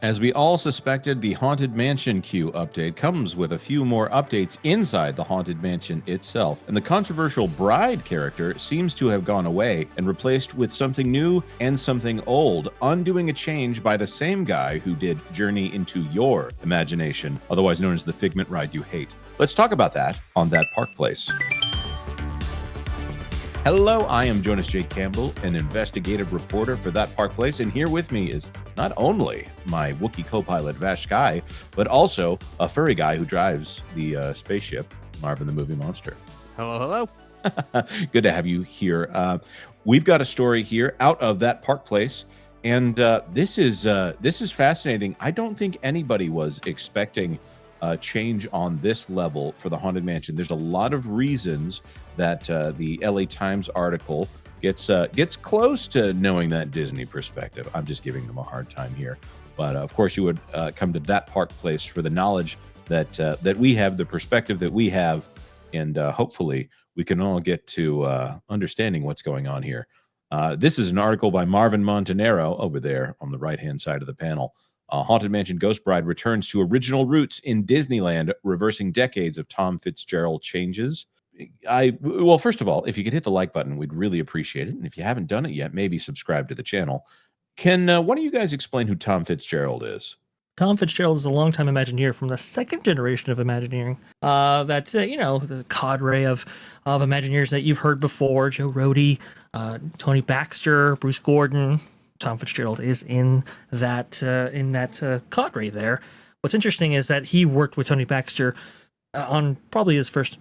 As we all suspected, the Haunted Mansion queue update comes with a few more updates inside the Haunted Mansion itself, and the controversial bride character seems to have gone away and replaced with something new and something old, undoing a change by the same guy who did Journey into Your Imagination, otherwise known as the Figment ride you hate. Let's talk about that on That Park Place. Hello, I am Jonas J. Campbell, an investigative reporter for That Park Place, and here with me is not only my Wookiee co-pilot VashSky, but also a furry guy who drives the spaceship, Marvin the Movie Monster. Hello. Good to have you here. We've got a story here out of That Park Place, and this is fascinating. I don't think anybody was expecting a change on this level for the Haunted Mansion. There's a lot of reasons that the LA Times article gets close to knowing that Disney perspective. I'm just giving them a hard time here, but of course you would come to That Park Place for the knowledge that we have, the perspective that we have, and hopefully we can all get to understanding what's going on here. This is an article by Marvin Montanaro over there on the right-hand side of the panel. Haunted Mansion Ghost Bride returns to original roots in Disneyland, reversing decades of Tom Fitzgerald changes. Well, first of all, if you could hit the like button, we'd really appreciate it. And if you haven't done it yet, maybe subscribe to the channel. Can one of you guys explain who Tom Fitzgerald is? Tom Fitzgerald is a longtime Imagineer from the second generation of Imagineering. That's the cadre of Imagineers that you've heard before: Joe Rohde, Tony Baxter, Bruce Gordon. Tom Fitzgerald is in that cadre there. What's interesting is that he worked with Tony Baxter on probably his first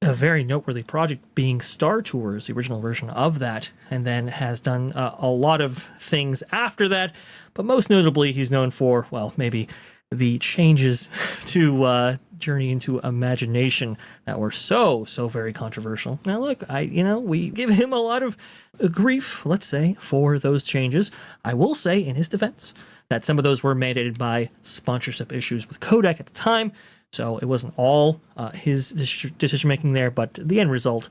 very noteworthy project being Star Tours, the original version of that, and then has done a lot of things after that. But most notably, he's known for, well, maybe the changes to Journey into Imagination that were so very controversial. Now, look, we give him a lot of grief, let's say, for those changes. I will say, in his defense, that some of those were mandated by sponsorship issues with Kodak at the time. So it wasn't all his decision-making there, but the end result,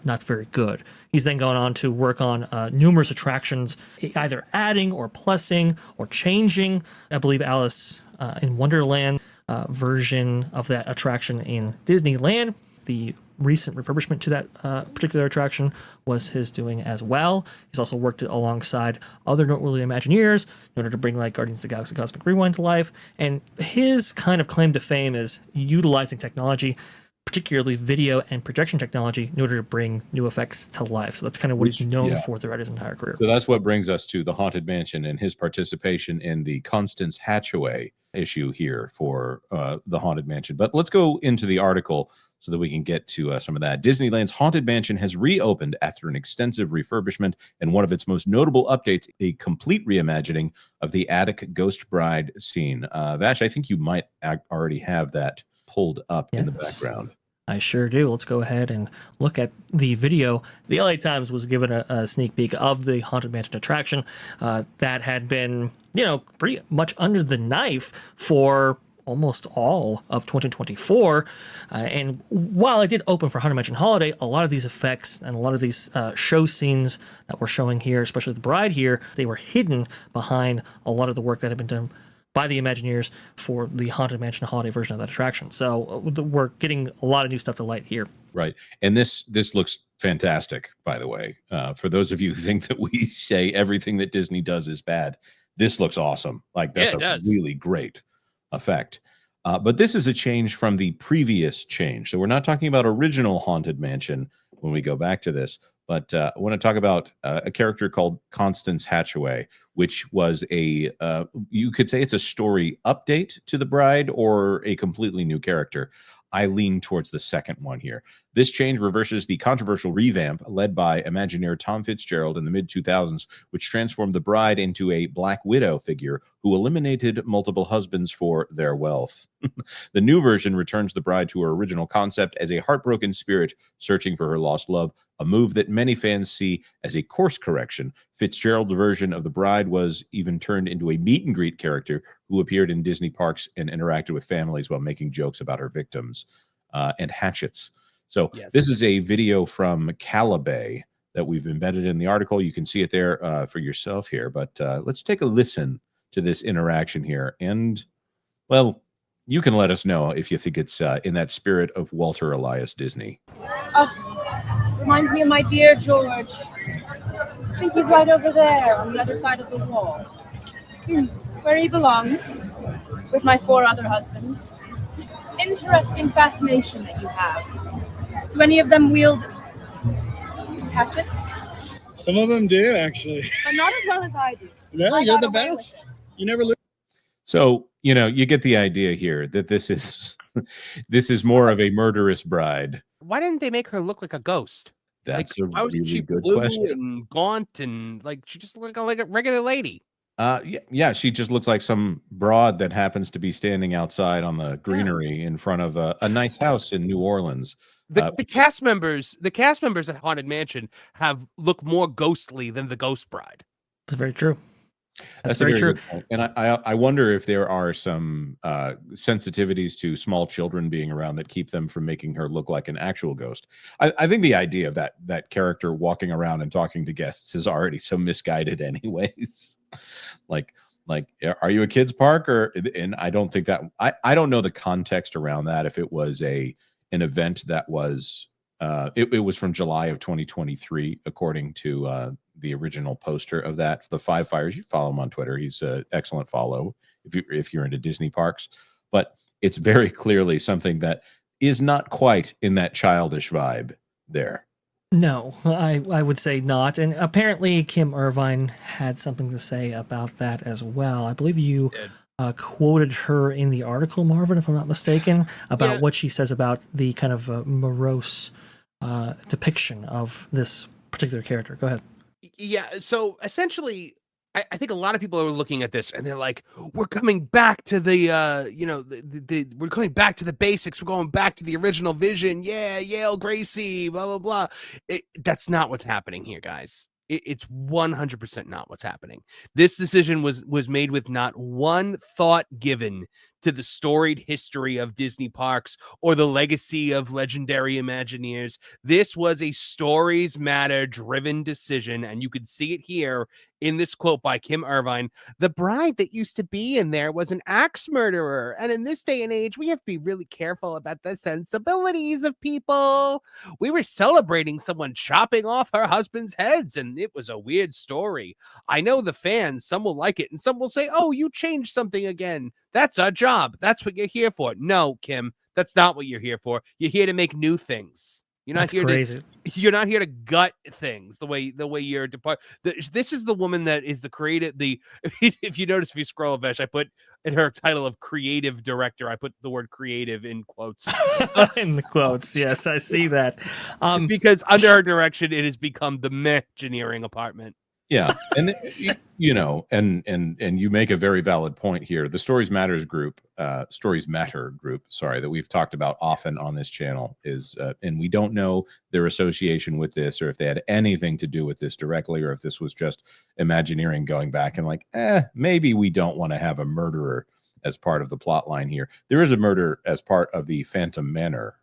not very good. He's then gone on to work on numerous attractions, either adding or plussing or changing. I believe Alice in Wonderland version of that attraction in Disneyland. The recent refurbishment to that particular attraction was his doing as well. He's also worked alongside other noteworthy Imagineers in order to bring like Guardians of the Galaxy Cosmic Rewind to life. And his kind of claim to fame is utilizing technology, particularly video and projection technology, in order to bring new effects to life. So that's kind of what he's known for throughout his entire career. So that's what brings us to the Haunted Mansion and his participation in the Constance Hatchaway issue here for the Haunted Mansion. But let's go into the article so that we can get to some of that. Disneyland's Haunted Mansion has reopened after an extensive refurbishment, and one of its most notable updates, a complete reimagining of the attic Ghost Bride scene. Vash, I think you might already have that pulled up in the background. I sure do. Let's go ahead and look at the video. The LA Times was given a sneak peek of the Haunted Mansion attraction that had been, pretty much under the knife for almost all of 2024. And while it did open for Haunted Mansion Holiday, a lot of these effects and a lot of these show scenes that we're showing here, especially the bride here, they were hidden behind a lot of the work that had been done by the Imagineers for the Haunted Mansion Holiday version of that attraction. So we're getting a lot of new stuff to light here. Right. And this looks fantastic, by the way. For those of you who think that we say everything that Disney does is bad, this looks awesome. Like, that's a really great effect. But this is a change from the previous change. So we're not talking about original Haunted Mansion when we go back to this, but I want to talk about a character called Constance Hatchaway, which was you could say it's a story update to the bride or a completely new character. I lean towards the second one here. This change reverses the controversial revamp led by Imagineer Tom Fitzgerald in the mid-2000s, which transformed the bride into a Black Widow figure who eliminated multiple husbands for their wealth. The new version returns the bride to her original concept as a heartbroken spirit searching for her lost love, a move that many fans see as a course correction. Fitzgerald's version of the bride was even turned into a meet and greet character who appeared in Disney parks and interacted with families while making jokes about her victims and hatchets. So this is a video from Calabay that we've embedded in the article. You can see it there for yourself here, but let's take a listen to this interaction here. And, well, you can let us know if you think it's in that spirit of Walter Elias Disney. Oh, reminds me of my dear George. I think he's right over there on the other side of the wall. Where he belongs, with my 4 other husbands. Interesting fascination that you have. Do any of them wield hatchets? Some of them do, actually. But not as well as I do. No, you're the best. You never lose. So, you get the idea here that this is more of a murderous bride. Why didn't they make her look like a ghost? That's a why wasn't really she good blue question. and gaunt and she just looked like a regular lady? Yeah, she just looks like some broad that happens to be standing outside on the greenery in front of a nice house in New Orleans. The cast members at Haunted Mansion look more ghostly than the Ghost Bride. That's very true. That's very true. Good point. And I wonder if there are some sensitivities to small children being around that keep them from making her look like an actual ghost. I think the idea of that character walking around and talking to guests is already so misguided anyways. like are you a kids park? And I don't think that I don't know the context around that. If it was an event that was it was from July of 2023 according to the original poster of that, the Five Fires. You follow him on Twitter. He's an excellent follow if you're into Disney parks. But it's very clearly something that is not quite in that childish vibe there. No, I would say not. And apparently Kim Irvine had something to say about that as well. I believe you quoted her in the article, Marvin, if I'm not mistaken, about what she says about the kind of morose depiction of this particular character. Go ahead. Yeah, so essentially, I think a lot of people are looking at this and they're like, we're coming back to we're coming back to the basics. We're going back to the original vision. Yeah, Yale Gracie, blah, blah, blah. That's not what's happening here, guys. It's 100% not what's happening. This decision was made with not one thought given to the storied history of Disney parks or the legacy of legendary Imagineers. This was a stories matter driven decision, and you could see it here in this quote by Kim Irvine. The bride that used to be in there was an axe murderer, and in this day and age, we have to be really careful about the sensibilities of people. We were celebrating someone chopping off her husband's heads, and it was a weird story. I know the fans, some will like it, and some will say, oh, you changed something again. That's our job. That's what you're here for. No, Kim, that's not what you're here for. You're here to make new things. You're not you're not here to gut things the way you're this is the woman that is the creative. If you notice, if you scroll Vash, I put in her title of creative director, I put the word creative in quotes. In the quotes, yes, I see that. Because under her direction, it has become the Imagineering apartment. Yeah, and and you make a very valid point here. The Stories Matter group, sorry, that we've talked about often on this channel is, and we don't know their association with this, or if they had anything to do with this directly, or if this was just Imagineering going back and like, maybe we don't want to have a murderer as part of the plot line here. There is a murder as part of the Phantom Manor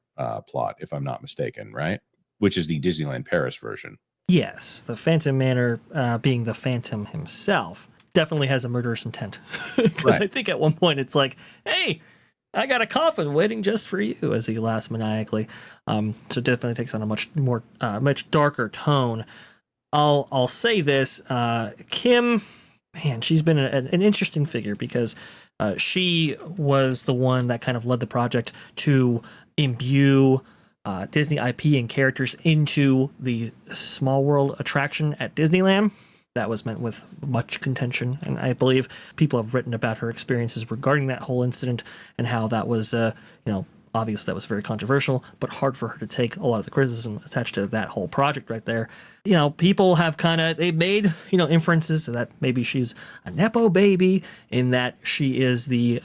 plot, if I'm not mistaken, right? Which is the Disneyland Paris version. Yes, the Phantom Manor, being the Phantom himself, definitely has a murderous intent. Because I think at one point it's like, hey, I got a coffin waiting just for you, as he laughs maniacally. So it definitely takes on a much darker tone. I'll say this, Kim, man, she's been an interesting figure because she was the one that kind of led the project to imbue Disney IP and characters into the Small World attraction at Disneyland. That was met with much contention, and I believe people have written about her experiences regarding that whole incident and how that was, obviously that was very controversial, but hard for her to take a lot of the criticism attached to that whole project right there. People have they've made, inferences that maybe she's a Nepo baby in that she is the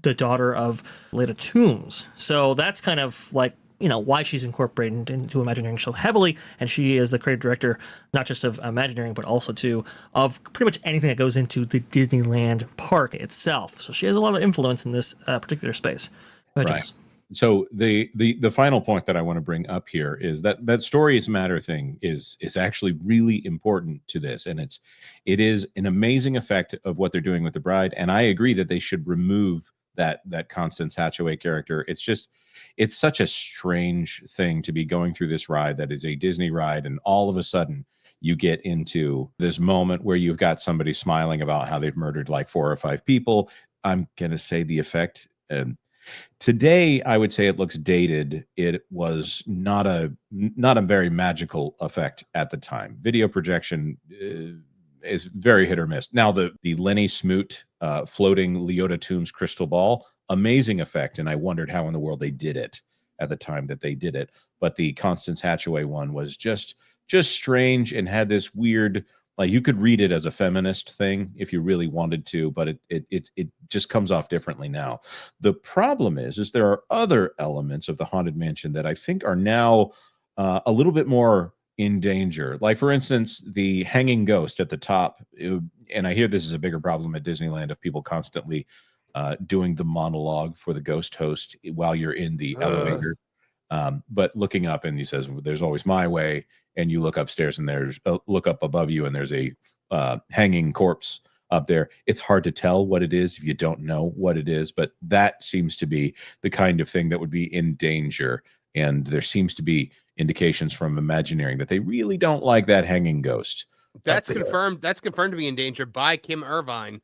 daughter of Leda Toombs. So that's kind of like, why she's incorporated into Imagineering so heavily, and she is the creative director, not just of Imagineering, but also of pretty much anything that goes into the Disneyland park itself. So she has a lot of influence in this particular space. Go ahead, right. Jonas. So the final point that I want to bring up here is that stories matter thing is actually really important to this, and it is an amazing effect of what they're doing with the bride. And I agree that they should remove that Constance Hatchaway character. It's such a strange thing to be going through this ride that is a Disney ride, and all of a sudden you get into this moment where you've got somebody smiling about how they've murdered like 4 or 5 people. I'm gonna say the effect. Today, I would say it looks dated. It was not a very magical effect at the time. Video projection is very hit or miss. Now, the Lenny Smoot floating Leota Tombs crystal ball, amazing effect, and I wondered how in the world they did it at the time that they did it. But the Constance Hatchaway one was just strange and had this weird, like, you could read it as a feminist thing if you really wanted to, but it just comes off differently now. The problem is there are other elements of the Haunted Mansion that I think are now a little bit more in danger. Like, for instance, the hanging ghost at the top. And I hear this is a bigger problem at Disneyland of people constantly doing the monologue for the ghost host while you're in the elevator. But looking up, and he says, "There's always my way." And you look upstairs, and there's look up above you, and there's a hanging corpse up there. It's hard to tell what it is if you don't know what it is, but that seems to be the kind of thing that would be in danger. And there seems to be indications from Imagineering that they really don't like that hanging ghost. That's confirmed. That's confirmed to be in danger by Kim Irvine.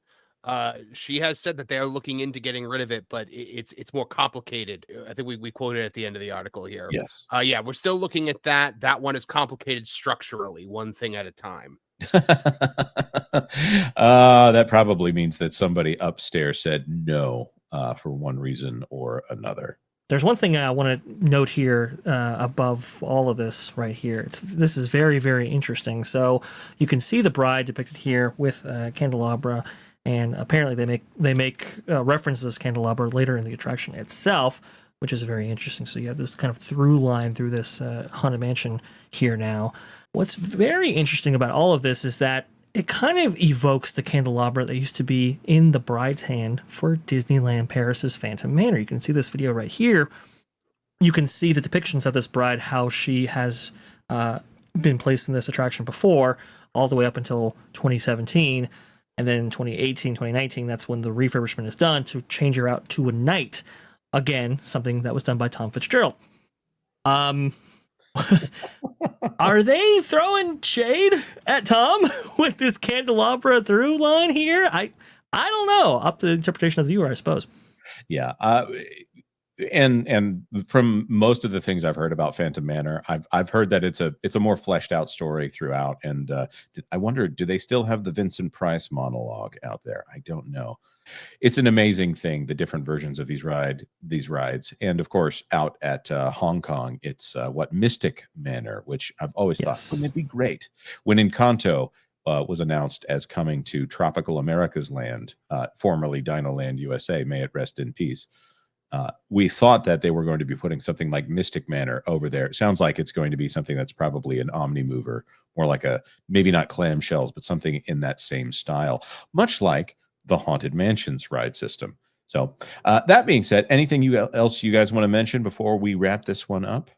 She has said that they are looking into getting rid of it, but it's more complicated. I think we quoted at the end of the article here. Yes. Yeah, we're still looking at that. That one is complicated structurally, one thing at a time. That probably means that somebody upstairs said no for one reason or another. There's one thing I want to note here above all of this right here. This is very, very interesting. So you can see the bride depicted here with candelabra, and apparently they make reference to this candelabra later in the attraction itself, which is very interesting. So you have this kind of through line through this Haunted Mansion here now. What's very interesting about all of this is that it kind of evokes the candelabra that used to be in the bride's hand for Disneyland Paris's Phantom Manor. You can see this video right here. You can see the depictions of this bride, how she has been placed in this attraction before, all the way up until 2017. And then in 2018, 2019, that's when the refurbishment is done to change her out to a knight. Again, something that was done by Tom Fitzgerald. Are they throwing shade at Tom with this candelabra through line here? I don't know. Up to the interpretation of the viewer, I suppose. Yeah. And from most of the things I've heard about Phantom Manor, I've heard that it's a more fleshed out story throughout. And I wonder, do they still have the Vincent Price monologue out there? I don't know. It's an amazing thing, the different versions of these rides. And of course, out at Hong Kong, it's Mystic Manor, which I've always thought, wouldn't it be great when Encanto was announced as coming to Tropical America's Land, formerly Dinoland USA, may it rest in peace. We thought that they were going to be putting something like Mystic Manor over there. It sounds like it's going to be something that's probably an omni-mover, more like maybe not clamshells, but something in that same style, much like the Haunted Mansions ride system. So that being said, anything else you guys want to mention before we wrap this one up?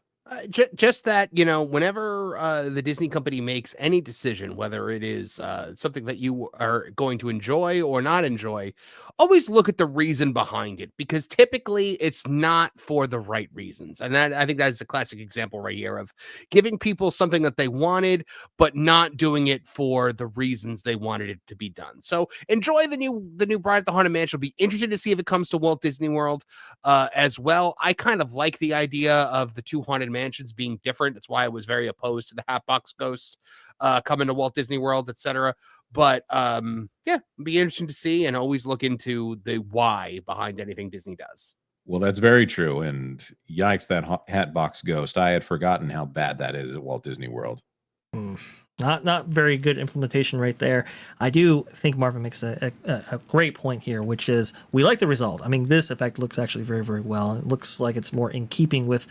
Just that, whenever the Disney company makes any decision, whether it is something that you are going to enjoy or not enjoy, always look at the reason behind it, because typically it's not for the right reasons. And I think that's a classic example right here of giving people something that they wanted, but not doing it for the reasons they wanted it to be done. So enjoy the new Bride at the Haunted Mansion. Be interested to see if it comes to Walt Disney World as well. I kind of like the idea of the two Haunted Mansions being different. That's why I was very opposed to the Hatbox Ghost coming to Walt Disney World, etc. But yeah, be interesting to see, and always look into the why behind anything Disney does. Well, that's very true. And yikes, that Hatbox Ghost. I had forgotten how bad that is at Walt Disney World. Not very good implementation right there. I do think Marvin makes a great point here, which is we like the result. I mean, this effect looks actually very, very well. It looks like it's more in keeping with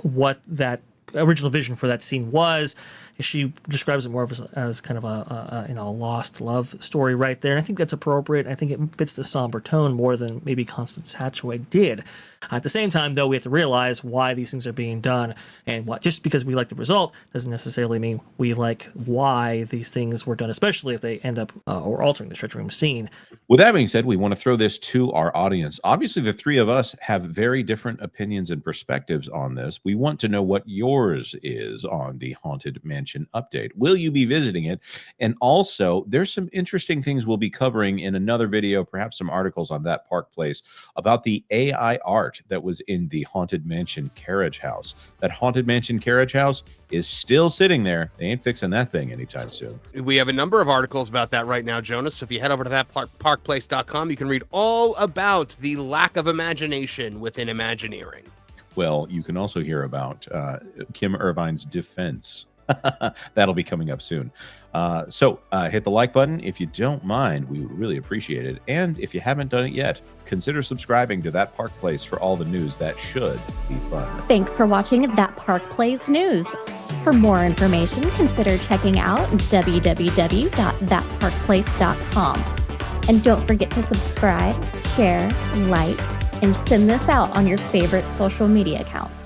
what that original vision for that scene was. She describes it more as kind of a lost love story right there. And I think that's appropriate. I think it fits the somber tone more than maybe Constance Hatchaway did. At the same time, though, we have to realize why these things are being done, and what just because we like the result doesn't necessarily mean we like why these things were done, especially if they end up or altering the stretch room scene. With that being said, we want to throw this to our audience. Obviously, the three of us have very different opinions and perspectives on this. We want to know what yours is on the Haunted Mansion update. Will you be visiting it? And also, there's some interesting things we'll be covering in another video, perhaps some articles on that Park Place about the AI art that was in the Haunted Mansion carriage house. That Haunted Mansion carriage house is still sitting there. They ain't fixing that thing anytime soon. We have a number of articles about that right now, Jonas. So if you head over to that parkplace.com, you can read all about the lack of imagination within Imagineering. Well, you can also hear about Kim Irvine's defense. That'll be coming up soon. So hit the like button if you don't mind. We would really appreciate it. And if you haven't done it yet, consider subscribing to That Park Place for all the news that should be fun. Thanks for watching That Park Place News. For more information, consider checking out www.thatparkplace.com. And don't forget to subscribe, share, like, and send this out on your favorite social media accounts.